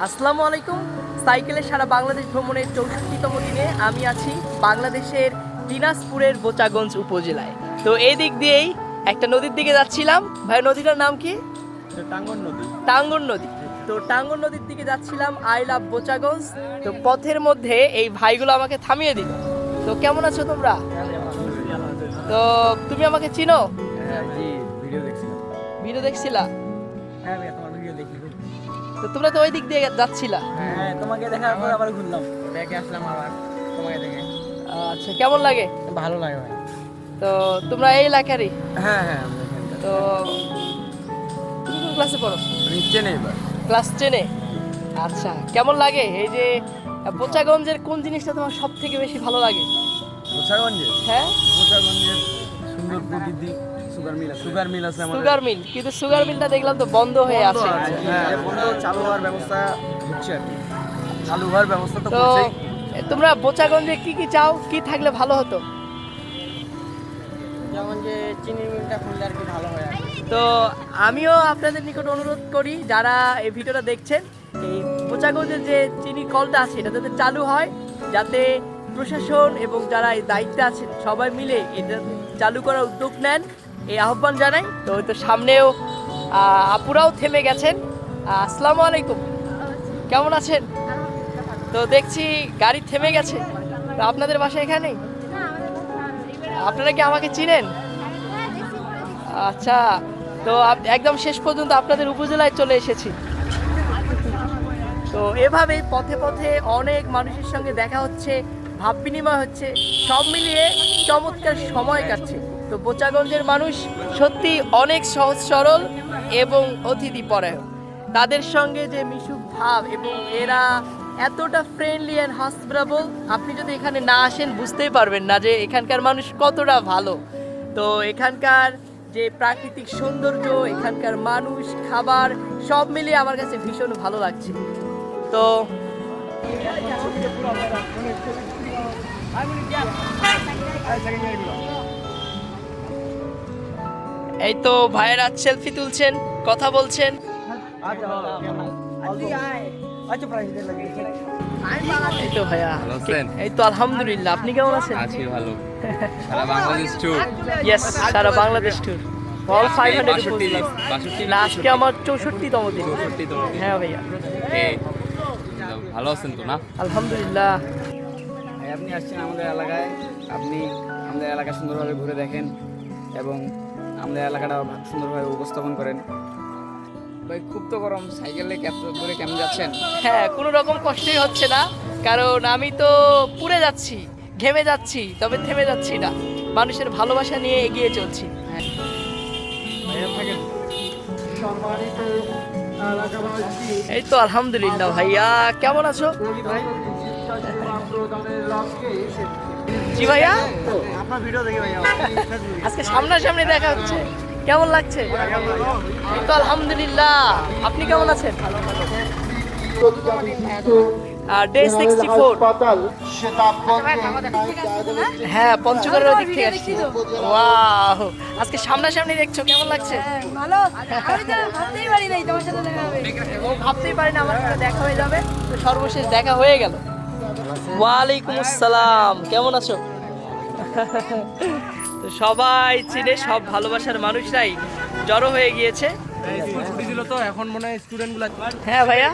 আসসালামু আলাইকুম। সাইকেলে সারা বাংলাদেশ ভ্রমণের 64তম দিনে আমি আছি বাংলাদেশের দিনাজপুরের বোচাগঞ্জ উপজেলায়। তো এই দিক দিয়েই একটা নদীর দিকে যাচ্ছিলাম। ভাই, নদীটার নাম কি? টাঙ্গন নদী। টাঙ্গন নদী। তো টাঙ্গন নদীর দিকে যাচ্ছিলাম, আই লাভ বোচাগঞ্জ। তো পথের মধ্যে এই ভাইগুলো আমাকে থামিয়ে দিল। তো কেমন আছো তোমরা? তো তুমি আমাকে চিনো? জি, ভিডিও দেখছিলাম। ভিডিও দেখছিলা? হ্যাঁ ভাই, তোমার ভিডিও দেখি। তো তোমরা তো ওই দিক দিয়ে যাচ্ছিলা। হ্যাঁ, তোমাকে দেখার পর আবার ঘুরলাম, দেখে আসলাম আবার তোমাকে দেখে। আচ্ছা, কেমন লাগে? ভালো লাগে ভাই। তো তোমরা এই এলাকারই? হ্যাঁ হ্যাঁ, আমরা এখানকার। তো তুমি কোন ক্লাসে পড়ো? নিচে নেই ভাই। ক্লাস 10-এ। আচ্ছা, কেমন লাগে এই যে বোচাগঞ্জের কোন জিনিসটা তোমার সব থেকে বেশি ভালো লাগে? গোসাগঞ্জে, হ্যাঁ, গোসাগঞ্জের সুন্দর প্রকৃতি। সুগার মিল আছে আমাদের। সুগার মিল, কিন্তু সুগার মিলটা দেখলাম তো বন্ধ হয়ে আছে। হ্যাঁ, বন্ধ, চালু হওয়ার ব্যবস্থা হচ্ছে আর কি। চালু হওয়ার ব্যবস্থা তো তো করছেই। তোমরা বোচাগঞ্জে কি কি চাও, কি থাকলে ভালো হতো? যেমন যে চিনির মিলটা খুললে আর কি ভালো হয়। তো আমিও আপনাদের নিকট অনুরোধ করি, যারা এই ভিডিওটা দেখছেন, এই বোচাগঞ্জের যে চিনি কলটা আছে এটা যাতে চালু হয়, যাতে প্রশাসন এবং যারা এই দায়িত্বে আছেন সবাই মিলে এটা চালু করার উদ্যোগ নেন, এই আহ্বান জানাই। তো ওই তো সামনেও আপুরাও থেমে গেছেন। আসসালামু আলাইকুম, কেমন আছেন? তো দেখছি গাড়ি থেমে গেছে। তো আপনাদের বাসা এখানেই? আপনারা কি আমাকে চিনেন? আচ্ছা, তো একদম শেষ পর্যন্ত আপনাদের উপজেলায় চলে এসেছি। তো এভাবেই পথে পথে অনেক মানুষের সঙ্গে দেখা হচ্ছে, ভাব বিনিময় হচ্ছে, সব মিলিয়ে চমৎকার সময় কাটছে। তো বোচাগঞ্জের মানুষ সত্যি অনেক সহজ সরল এবং অতিথিপরায়ণ। তাদের সঙ্গে যে মিশুক ভাব এবং এরা এতটা ফ্রেন্ডলি অ্যান্ড হসপিটেবল, আপনি যদি এখানে না আসেন বুঝতেই পারবেন না যে এখানকার মানুষ কতটা ভালো। তো এখানকার যে প্রাকৃতিক সৌন্দর্য, এখানকার মানুষ, খাবার সব মিলিয়ে আমার কাছে ভীষণ ভালো লাগছে। তো এই তো ভাইয়েরা সেলফি তুলছেন, কথা বলছেন। এই তো ভাইয়া, ভালো আছেন? এই তো আলহামদুলিল্লাহ, আপনি কেমন আছেন? আছি ভালো। সারা বাংলাদেশ ট্যুর। ইয়েস, সারা বাংলাদেশ ট্যুর। অল 500 62 না, আজকে আমার 64তম দিন। 64তম দিন। হ্যাঁ ভাইয়া, ভালো আছেন তো না? আলহামদুলিল্লাহ। ভাই, আপনি আসছেন আমাদের এলাকায়, আপনি আমাদের এলাকা সুন্দরভাবে ঘুরে দেখেন এবং আমাদের এলাকাটা সুন্দরভাবে উপস্থাপন করেন। ভাই, খুব তো গরম, সাইকেলে করে কেমন যাচ্ছেন? হ্যাঁ, কোনো রকম কষ্টই হচ্ছে না, কারণ আমি তো পুড়ে যাচ্ছি, ঘেমে যাচ্ছি, তবে থেমে যাচ্ছি না। মানুষের ভালোবাসা নিয়ে এগিয়ে চলছি। এই তো আলহামদুলিল্লাহ। ভাইয়া কেমন আছো? জি ভাইয়া, আপনার ভিডিও দেখি ভাইয়া। আজকে সামনাসামনি দেখা হচ্ছে, কেমন লাগছে? এই তো আলহামদুলিল্লাহ। আপনি কেমন আছেন? ডে 64। হ্যাঁ, পঞ্চগড়ের ওদিক থেকে আসছি। ওয়াও, আজকে সামনাসামনি দেখছো, কেমন লাগছে? ভালো, আমি তো ভাবতেই পারি নাই তোমার সাথে দেখা হবে। ও ভাবতেই পারি না আমার সাথে দেখা হয়ে যাবে। তো সর্বশেষ দেখা হয়ে গেল। ওয়ালাইকুম আসসালাম, কেমন আছো? তো সবাই চিনে, সব ভালোবাসার মানুষরাই জড়ো হয়ে গিয়েছে। ছুটি দিল তো, এখন মনে হয় স্টুডেন্টগুলো। হ্যাঁ ভাইয়া,